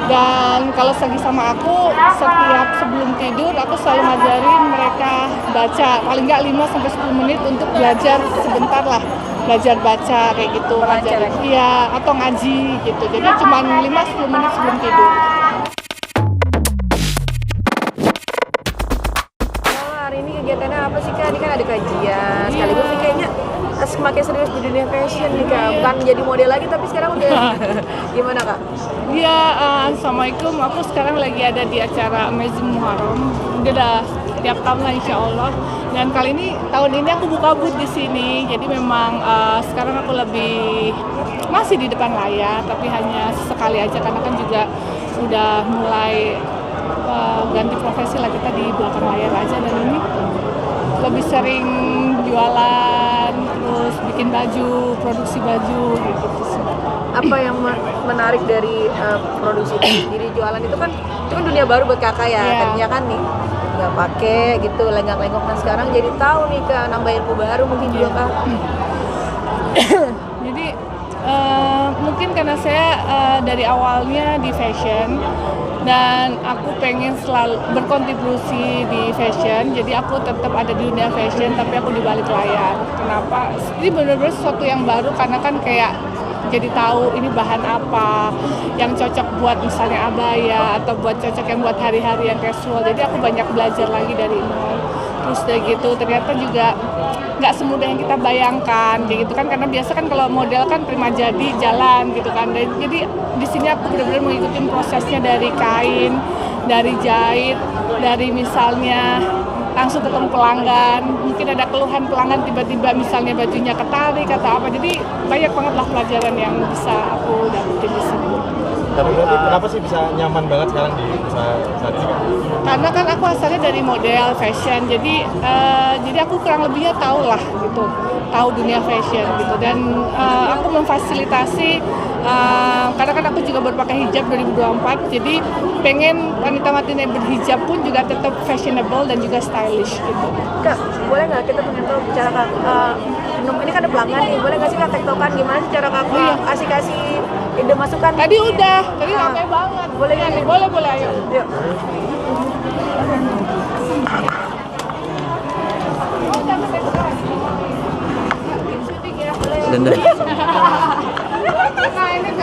Dan kalau lagi sama aku, setiap sebelum tidur aku selalu ngajarin mereka baca paling nggak 5-10 menit untuk belajar sebentar lah, belajar baca kayak gitu, ngajarin iya atau ngaji gitu. Jadi cuma 5-10 menit sebelum tidur. Hari ini kegiatannya apa sih Kak? Ini kan ada kajian, sekaligus nih kayaknya semakin serius di dunia fashion nih Kak. Bukan jadi model lagi tapi sekarang udah gimana Kak? Iya, assalamualaikum. Aku sekarang lagi ada di acara Amazing Muharram. Udah tiap tahun lah insya Allah. Dan kali ini tahun ini aku buka booth di sini. Jadi memang sekarang aku lebih masih di depan layar, tapi hanya sesekali aja karena kan juga udah mulai ganti profesi lah, kita di belakang layar aja. Dan ini lebih sering jualan, terus bikin baju, produksi baju gitu sih. Apa yang menarik dari produksi diri jualan itu kan dunia baru buat kakak ya. Tadinya kan nih nggak pakai gitu lenggak-lenggok, nah sekarang jadi tahu nih Kak, nambah ilmu baru mungkin juga Kak. Jadi mungkin karena saya dari awalnya di fashion dan aku pengen selalu berkontribusi di fashion, jadi aku tetap ada di dunia fashion tapi aku di balik layar. Kenapa? Ini benar-benar sesuatu yang baru karena kan kayak jadi tahu ini bahan apa yang cocok buat misalnya abaya atau buat cocok yang buat hari-hari yang casual. Jadi aku banyak belajar lagi dari nol. Terus dari gitu ternyata juga nggak semudah yang kita bayangkan kayak gitu kan, karena biasa kan kalau model kan terima jadi jalan gitu kan. Dan jadi di sini aku benar-benar mengikuti prosesnya dari kain, dari jahit, dari misalnya langsung ketemu pelanggan, mungkin ada keluhan pelanggan tiba-tiba misalnya bajunya ketarik atau apa, jadi banyak banget lah pelajaran yang bisa aku dapetin di sini. Tapi kenapa sih bisa nyaman banget sekarang di usaha saat ini? Karena kan aku asalnya dari model fashion, jadi aku kurang lebihnya tahu lah gitu, tahu dunia fashion gitu. Dan aku memfasilitasi, karena kan aku juga berpakai hijab 2024, jadi pengen wanita-wanita yang berhijab pun juga tetap fashionable dan juga stylish gitu. Kak, boleh nggak kita pengen tahu bicara Kak, ini kan ada pelanggan nih, boleh nggak sih Kak tektokan gimana sih cara Kakak kasih ide masukan? Tadi udah, tadi ramai banget. Boleh ya? Boleh ayo. Yuk.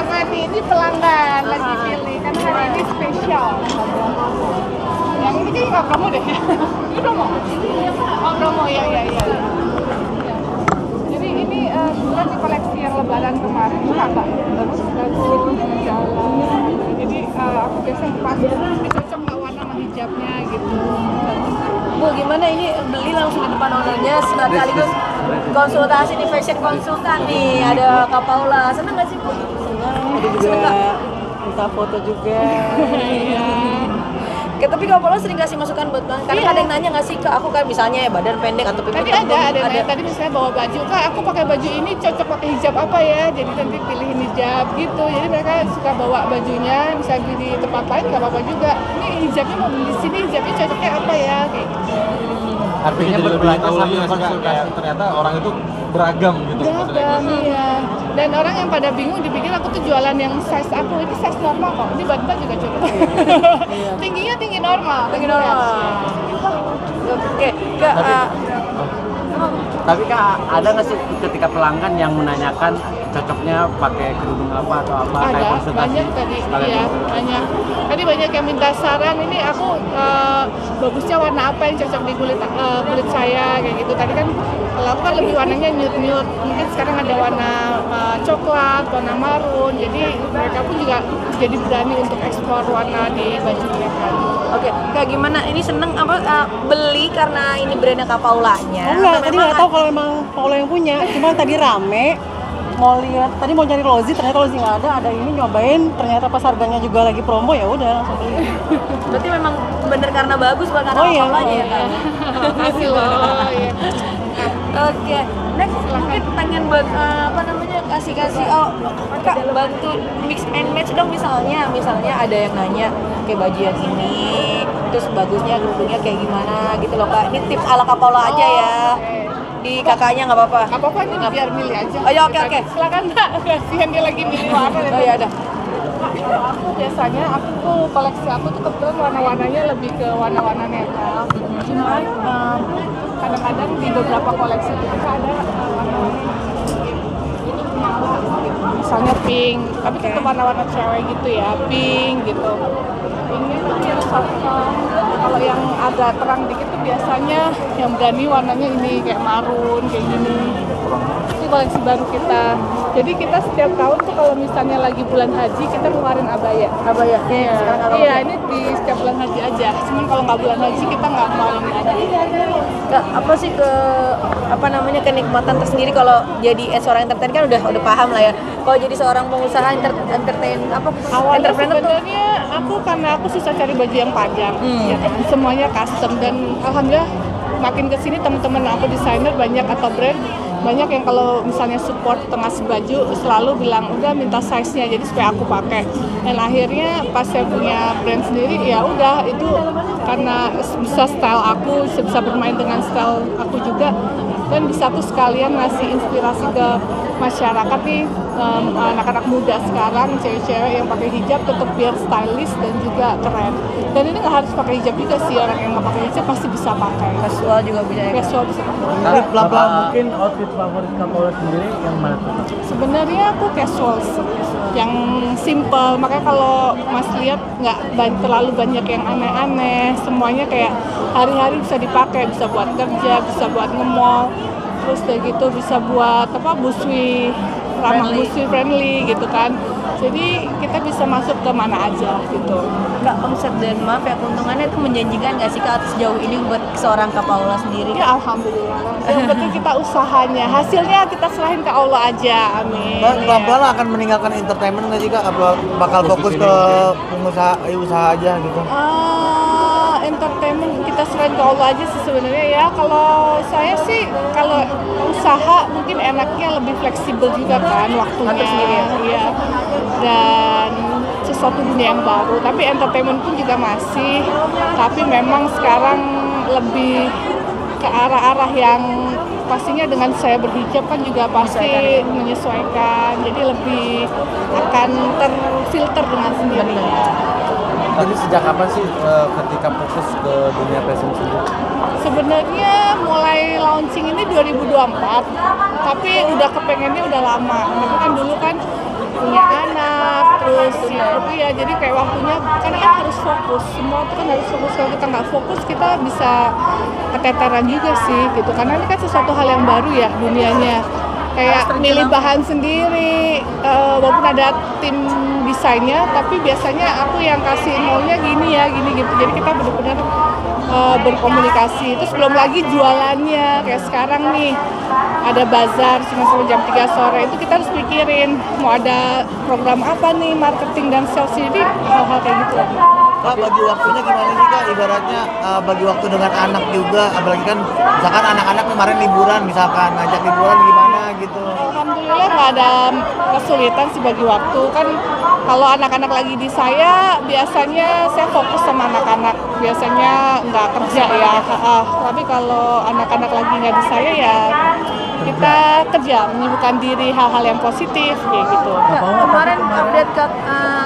Nah ini pelanggan lagi pilih karena hari ini spesial. Yang ini kayaknya nggak promo deh. Ini promo? Oh promo ya. Jadi ini sebenarnya di koleksi yang lebaran kemarin. Mbak, bagus jalan. Jadi aku biasanya pas ini cocok nggak warna sama hijabnya gitu. Bu, gimana ini beli langsung di depan ownernya sekaligus konsultasi di fashion konsultan nih, ada Kak Paula. Seneng nggak sih Bu? Ada juga minta foto juga. Iya. Tapi Kak Paula sering kasih masukan buat bang. Karena ada yang nanya nggak sih ke aku kan misalnya badan pendek atau pipi tadi ada tadi misalnya bawa baju, Kak aku pakai baju ini cocok pakai hijab apa ya, jadi nanti pilihin hijab gitu. Jadi mereka suka bawa bajunya, bisa di tempat lain nggak apa-apa juga, ini hijabnya mau beli di sini, hijabnya cocoknya apa ya kayak gitu. Artinya berbelanja sambil konsultasi, ternyata orang itu beragam gitu. Beragam, iya. Dan orang yang pada bingung dipikir aku tuh jualan yang size aku, ini size normal kok, ini baju juga cocok. Tingginya tinggi normal. Oke, Kak. Tapi Kak, ada nggak sih ketika pelanggan yang menanyakan cocoknya pakai kerudung apa atau apa? Kayak Ada, konsultasi? banyak tadi, iya banyak. Tadi banyak yang minta saran, ini aku bagusnya warna apa yang cocok di kulit saya kayak gitu. Tadi kan kalau aku kan lebih warnanya nude, mungkin sekarang ada warna coklat, warna marun. Jadi mereka pun juga jadi berani untuk eksplor warna di baju mereka. Oke, Kak gimana? Ini seneng apa beli karena ini brandnya Kak Paulanya? Enggak, tadi nggak tahu kalau emang Paula yang punya. Cuma tadi rame, mau lihat, tadi mau nyari Lozi, ternyata Lozi nggak ada ini nyobain, ternyata pas harganya juga lagi promo, ya udah langsung beli. Berarti memang bener karena bagus bukan karena Paulanya ya Kak? Makasih loh. Iya. Oke, next mungkin pengen kasih Kak bantu mix and match dong, misalnya ada yang nanya kayak baju yang ini terus bagusnya kerudungnya kayak gimana gitu loh Kak. Ini tips ala Kak Paula aja ya. Di kakaknya nggak apa-apa. Apa-apa ini biar milih aja. Oh ya, oke. Silakan Kak, kasihan dia lagi milih warna. Oh ya udah. Aku biasanya koleksi aku tuh kebetulan warna-warnanya lebih ke warna-warna netral. Cuman kadang-kadang di beberapa koleksi itu kita ada warna-warna misalnya pink, tapi tetap warna-warna cewek gitu ya, pink gitu. Pinknya tuh yang kalau yang agak terang dikit tuh biasanya yang berani warnanya ini kayak marun kayak gini. Ini koleksi baru kita. Jadi kita setiap tahun tuh kalau misalnya lagi bulan haji kita ngeluarin abaya. Abaya. Iya, ini di setiap bulan haji aja. Cuman kalau nggak bulan haji kita nggak ngeluarin abaya. Kak, apa sih kenikmatan tersendiri kalau jadi seorang entertain kan udah paham lah ya. Kalau jadi seorang pengusaha entertain Awalnya entrepreneur tuh sebenarnya karena aku susah cari baju yang panjang, ya kan? Semuanya custom dan alhamdulillah makin kesini teman-teman aku desainer banyak atau brand banyak yang kalau misalnya support ngasih baju selalu bilang udah minta size-nya jadi supaya aku pakai. Dan akhirnya pas saya punya brand sendiri ya udah itu karena bisa style aku, bisa bermain dengan style aku juga dan bisa tuh sekalian ngasih inspirasi ke masyarakat nih anak-anak muda sekarang cewek-cewek yang pakai hijab tetap biar stylish dan juga keren. Dan ini nggak harus pakai hijab juga sih, orang yang nggak pakai hijab pasti bisa pakai. casual juga bisa ya. Casual bisa pakai. Tapi pelan-pelan mungkin outfit favorit Kak Paula sendiri yang mana tuh? Sebenarnya aku casual sih, yang simple. Makanya kalau Mas lihat nggak terlalu banyak yang aneh-aneh. Semuanya kayak hari-hari bisa dipakai, bisa buat kerja, bisa buat nge-mall. Terus kayak gitu bisa buat busui, ramah busui friendly gitu kan. Jadi kita bisa masuk ke mana aja gitu. Kak, omset dan maaf ya keuntungannya itu menjanjikan nggak sih Kak sejauh ini buat seorang Kak Paula sendiri? Ya alhamdulillah. Yang penting kita usahanya, hasilnya kita serahin ke Allah aja. Amin. Pelan-pelan akan meninggalkan entertainment nggak sih Kak? Apa bakal fokus ke usaha aja gitu? Entertainment kita serahin ke Allah aja sih sebenarnya ya. Kalau saya sih kalau usaha mungkin enaknya lebih fleksibel juga kan waktunya. Atur sendiri ya? Iya. Dan sesuatu dunia yang baru. Tapi entertainment pun juga masih. Tapi memang sekarang lebih ke arah-arah yang pastinya dengan saya berhijab kan juga pasti menyesuaikan. Jadi lebih akan terfilter dengan sendirinya. Jadi sejak kapan sih ketika fokus ke dunia fashion sendiri? Sebenarnya mulai launching ini 2024, tapi udah kepengennya udah lama. Tapi kan dulu kan punya anak, terus ya jadi kayak waktunya, karena kan harus fokus. Semua itu kan harus fokus. Kalau kita nggak fokus, kita bisa keteteran juga sih gitu. Karena ini kan sesuatu hal yang baru ya dunianya. Kayak milih bahan sendiri, walaupun ada tim desainnya, tapi biasanya aku yang kasih maunya gini ya, gini gitu. Jadi kita benar-benar berkomunikasi. Terus belum lagi jualannya, kayak sekarang nih ada bazar cuma sampai jam 3 sore, itu kita harus pikirin mau ada program apa nih, marketing dan sales, jadi hal-hal kayak gitu. Kak, bagi waktunya gimana sih Kak? Ibaratnya bagi waktu dengan anak juga, apalagi kan misalkan anak-anak kemarin liburan, misalkan ngajak liburan gimana gitu. Alhamdulillah nggak ada kesulitan sih bagi waktu. Kan kalau anak-anak lagi di saya, biasanya saya fokus sama anak-anak. Biasanya nggak kerja ya. Tapi kalau anak-anak lagi nggak di saya ya kita kerja, menyibukkan diri hal-hal yang positif kayak gitu. Kak, kemarin update Kak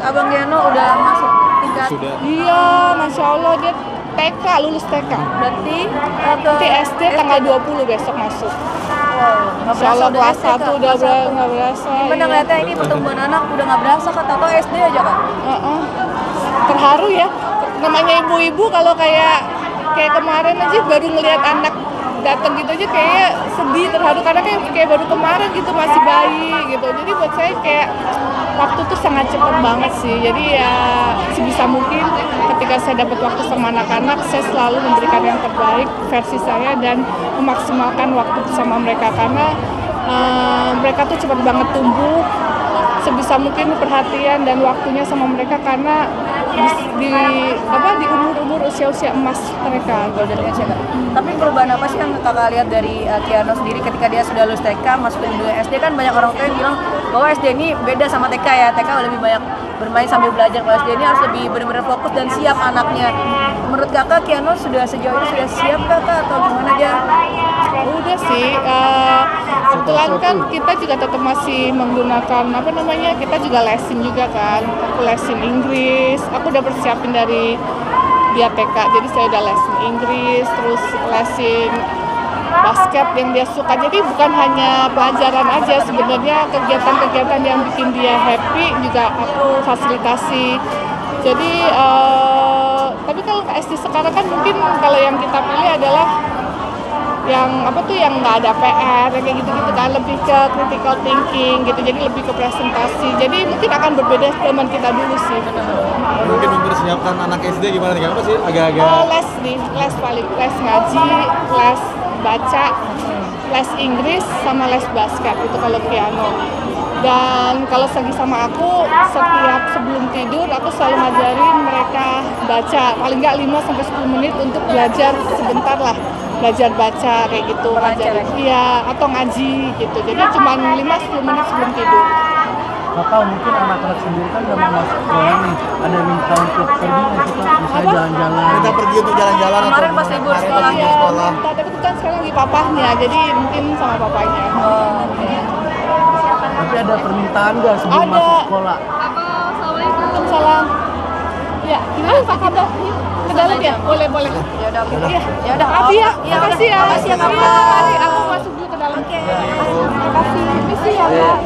Abang Giano udah masuk tingkat. Iya, Masya Allah dia TK, lulus TK. Berarti Nanti SD tanggal 20 besok masuk. nggak Insya Allah udah kelas SD, Kak. 1 udah nggak berasa. Gimana Iya. ngeliatnya ini pertumbuhan anak udah nggak berasa Kak, atau SD aja Kak? Terharu ya, namanya ibu-ibu kalau kayak kemarin aja baru ngelihat anak datang gitu aja kayak sedih, terharu karena kayak baru kemarin gitu masih bayi gitu. Jadi buat saya kayak waktu tuh sangat cepat banget sih. Jadi ya sebisa mungkin ketika saya dapat waktu sama anak-anak, saya selalu memberikan yang terbaik versi saya dan memaksimalkan waktu bersama mereka karena mereka tuh cepat banget tumbuh. Sebisa mungkin perhatian dan waktunya sama mereka karena di umur-umur usia-usia emas mereka. Golden age ya Kak. Tapi perubahan apa sih yang Kakak lihat dari Kiano sendiri ketika dia sudah lulus TK masuk ke dunia SD? Kan banyak orang tua yang bilang bahwa SD ini beda sama TK ya, TK lebih banyak bermain sambil belajar. Kalau SD ini harus lebih benar-benar fokus dan siap anaknya. Menurut kakak, Kiano sudah sejauh ini sudah siap kakak atau gimana dia? Udah sih, kebetulan kan kita juga tetap masih menggunakan kita juga lesin juga kan. Aku lesin Inggris, aku udah persiapin dari dia TK, jadi saya udah lesin Inggris, terus lesin basket yang dia suka. Jadi bukan hanya pelajaran aja, sebenarnya kegiatan-kegiatan yang bikin dia happy juga aku fasilitasi. Jadi tapi kalau ke SD sekarang kan mungkin kalau yang kita pilih adalah yang yang nggak ada PR yang kayak gitu-gitu kan, lebih ke critical thinking gitu, jadi lebih ke presentasi. Jadi mungkin akan berbeda zaman kita dulu sih. Mungkin mempersiapkan anak SD gimana nih? Apa sih agak-agak Les paling les ngaji, les baca, les Inggris sama les basket itu kalau piano. Dan kalau lagi sama aku, setiap sebelum tidur aku selalu ngajarin mereka baca paling nggak 5-10 menit untuk belajar sebentar lah, belajar baca kayak gitu, ngajarin iya atau ngaji gitu. Jadi cuma 5-10 menit sebelum tidur. Kakak mungkin anak-anak sendiri kan udah mau masuk sekolah nih, ada minta untuk pergi nggak kita misalnya jalan-jalan? Kita pergi untuk jalan-jalan Kemarin pas libur sekolah. Iya, tapi itu kan sekarang lagi papahnya, jadi mungkin sama papanya. Tapi ada permintaan nggak sebelum Ada. masuk sekolah? Waalaikumsalam. Ya, gimana Pak Kato? Ke dalam ya? Boleh. Ya udah, oke. Iya. Ya udah. Makasih ya. Iya, Makasih ya. makasih ya, Kak. Iya, mari aku masuk dulu ke dalam. Oke. Makasih. Misi ya, Kak.